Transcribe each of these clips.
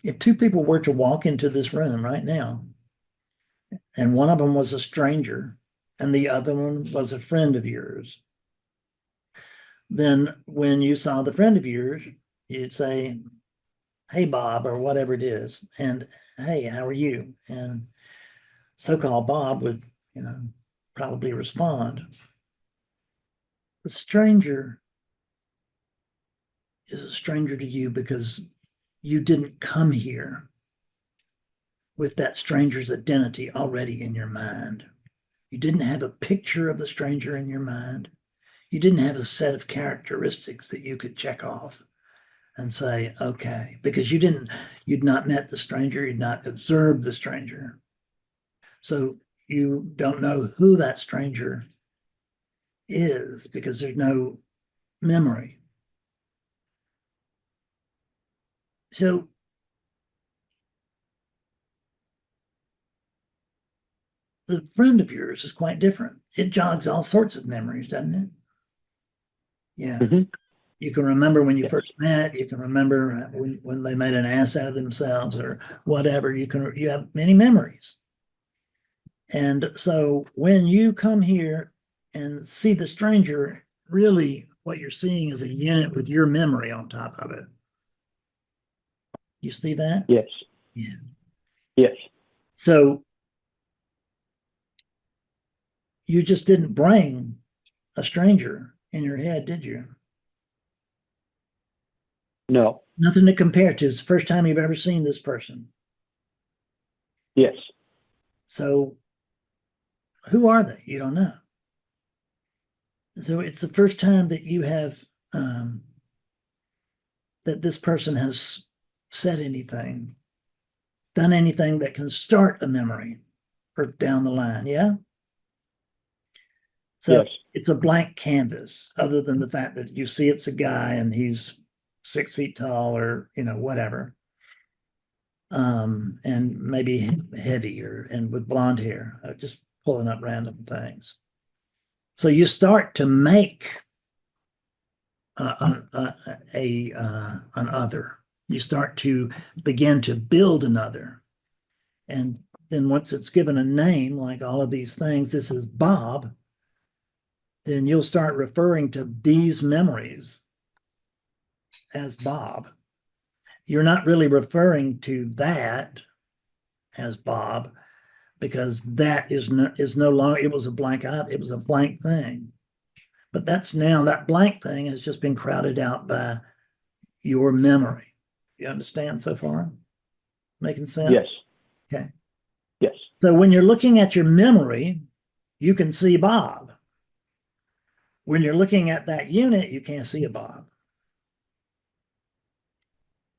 If two people were to walk into this room right now, and one of them was a stranger and the other one was a friend of yours, then when you saw the friend of yours, you'd say, "Hey, Bob," or whatever it is, and "Hey, how are you?" And so-called Bob would, probably respond. The stranger is a stranger to you because you didn't come here with that stranger's identity already in your mind. You didn't have a picture of the stranger in your mind. You didn't have a set of characteristics that you could check off and say, okay, because you'd not met the stranger, you'd not observed the stranger. So you don't know who that stranger is because there's no memory. So the friend of yours is quite different. It jogs all sorts of memories, doesn't it? Yeah. Hmm. You can remember when you Yes. first met. You can remember when they made an ass out of themselves or whatever. You have many memories. And so when you come here and see the stranger, really what you're seeing is a unit with your memory on top of it. You see that? Yes. Yeah. Yes. So you just didn't bring a stranger in your head, did you? No. Nothing to compare to. It's the first time you've ever seen this person. Yes. So who are they? You don't know. So it's the first time that you have that this person has said anything, done anything that can start a memory or down the line. Yeah. So Yes. it's a blank canvas, other than the fact that you see it's a guy and he's 6 feet tall or whatever, and maybe heavier and with blonde hair. Just pulling up random things. So you start to make an other. You start to begin to build another. And then once it's given a name, like all of these things, this is Bob, then you'll start referring to these memories as Bob. You're not really referring to that as Bob because that is no longer, it was a blank eye, it was a blank thing. But that's now, that blank thing has just been crowded out by your memory. You understand so far? Making sense? Yes. Okay. Yes. So when you're looking at your memory, you can see Bob. When you're looking at that unit, you can't see a Bob.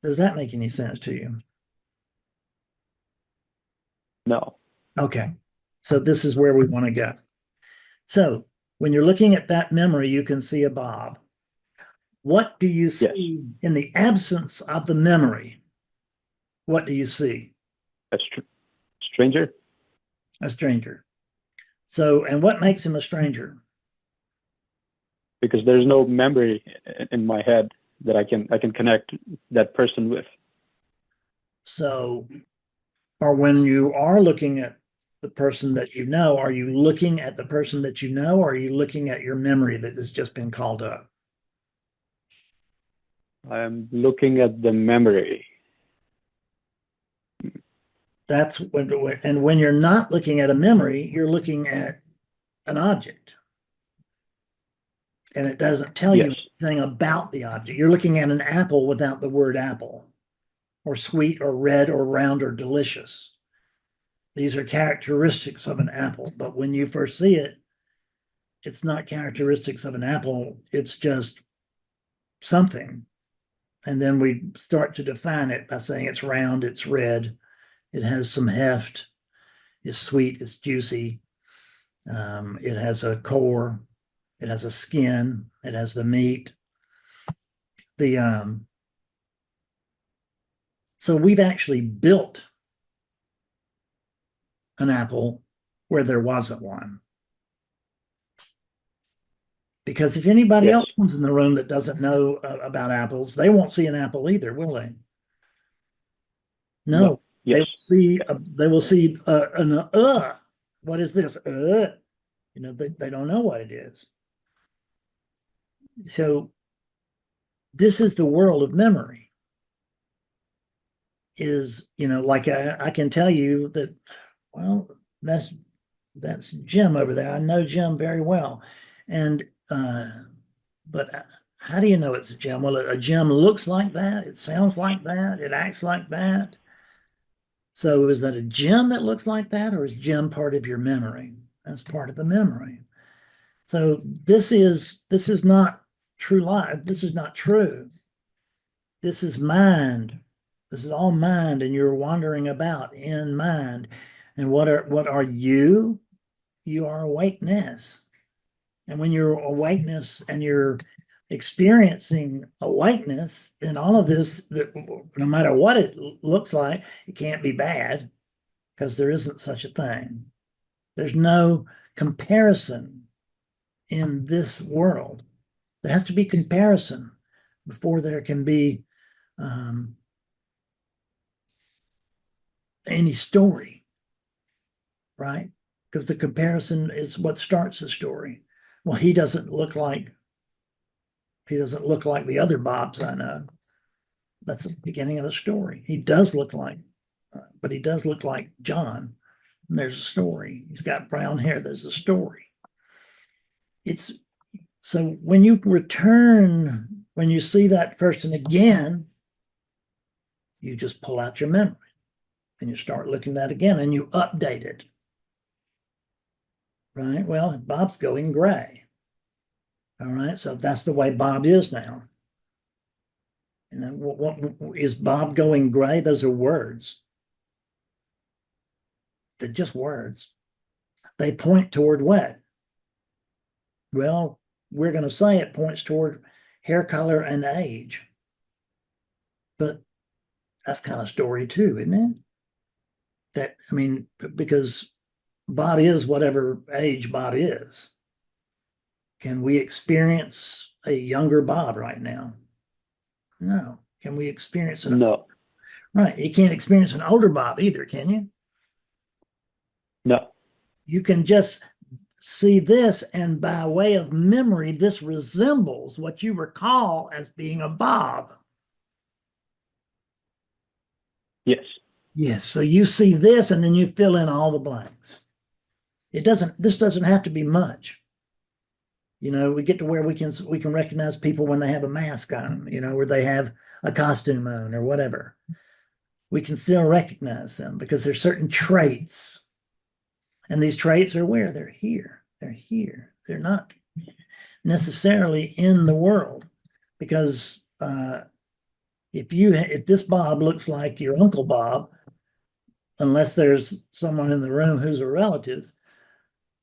Does that make any sense to you? No. Okay. So this is where we want to go. So when you're looking at that memory, you can see a Bob. What do you Yes. see in the absence of the memory? What do you see? A stranger. A stranger. So, and what makes him a stranger? Because there's no memory in my head that I can connect that person with. So, or when you are looking at the person that you know, are you looking at the person that you know, or are you looking at your memory that has just been called up? I'm looking at the memory. That's and when you're not looking at a memory, you're looking at an object. And it doesn't tell Yes. you anything about the object. You're looking at an apple without the word apple, or sweet, or red, or round, or delicious. These are characteristics of an apple, but when you first see it, it's not characteristics of an apple, it's just something. And then we start to define it by saying it's round, it's red, it has some heft, it's sweet, it's juicy, it has a core, it has a skin, it has the meat. The so we've actually built an apple where there wasn't one. Because if anybody Yes. else comes in the room that doesn't know about apples, they won't see an apple either, will they? No, Yes. they will see what is this? They don't know what it is. So this is the world of memory. Is, like I can tell you that, well, that's Jim over there. I know Jim very well. And but how do you know it's a Jim? Well, a Jim looks like that, it sounds like that, it acts like that. So is that a Jim that looks like that, or is Jim part of your memory? That's part of the memory. So this is not true life. This is not true. This is mind. This is all mind, and you're wandering about in mind. And what are you? You are awakeness. And when you're awakeness and you're experiencing awakeness, then all of this, no matter what it looks like, it can't be bad, because there isn't such a thing. There's no comparison in this world. There has to be comparison before there can be any story, right? Because the comparison is what starts the story. Well, he doesn't look like the other Bobs I know. That's the beginning of a story. He does look like, but he does look like John. And there's a story. He's got brown hair. There's a story. It's so when you return, when you see that person again, you just pull out your memory and you start looking at it again and you update it. Right? Well, Bob's going gray. All right. So that's the way Bob is now. And then what is Bob going gray? Those are words. They're just words. They point toward what? Well, we're going to say it points toward hair color and age. But that's kind of story too, isn't it? That, I mean, because Bob is whatever age Bob is. Can we experience a younger Bob right now? No. Can we experience No. Right. You can't experience an older Bob either, can you? No. You can just see this, and by way of memory, this resembles what you recall as being a Bob. Yes. Yes. So you see this, and then you fill in all the blanks. This doesn't have to be much. We get to where we can recognize people when they have a mask on, where they have a costume on or whatever. We can still recognize them because there's certain traits. And these traits are where? They're here. They're here. They're not necessarily in the world, because if this Bob looks like your Uncle Bob, unless there's someone in the room who's a relative,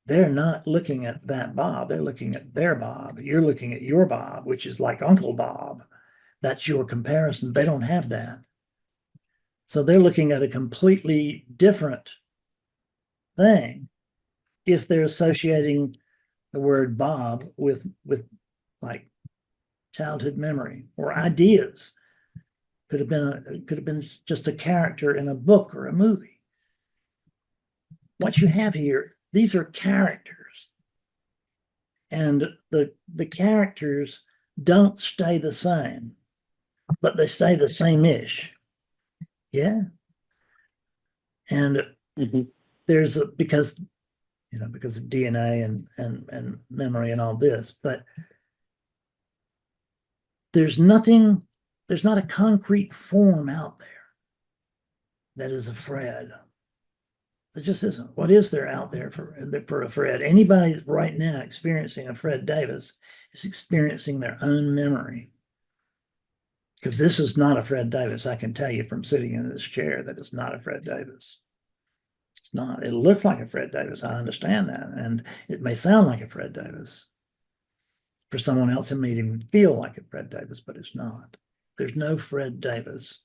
they're not looking at that Bob. They're looking at their Bob. You're looking at your Bob, which is like Uncle Bob. That's your comparison. They don't have that. So they're looking at a completely different thing if they're associating the word Bob with like childhood memory or ideas. Could have been just a character in a book or a movie. What you have here, these are characters, and the characters don't stay the same, but they stay the same-ish. Yeah. And there's because of DNA and memory and all this, but there's not a concrete form out there that is a Fred. There just isn't. What is there out there for a Fred? Anybody right now experiencing a Fred Davis is experiencing their own memory. Because this is not a Fred Davis. I can tell you from sitting in this chair that it's not a Fred Davis. It's not. It looks like a Fred Davis. I understand that. And it may sound like a Fred Davis. For someone else, it may even feel like a Fred Davis, but it's not. There's no Fred Davis.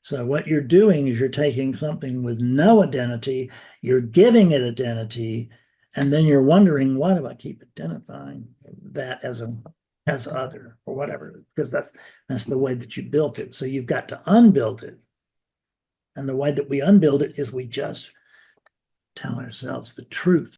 So what you're doing is you're taking something with no identity, you're giving it identity, and then you're wondering, why do I keep identifying that as other or whatever? Because that's the way that you built it. So you've got to unbuild it. And the way that we unbuild it is we just tell ourselves the truth.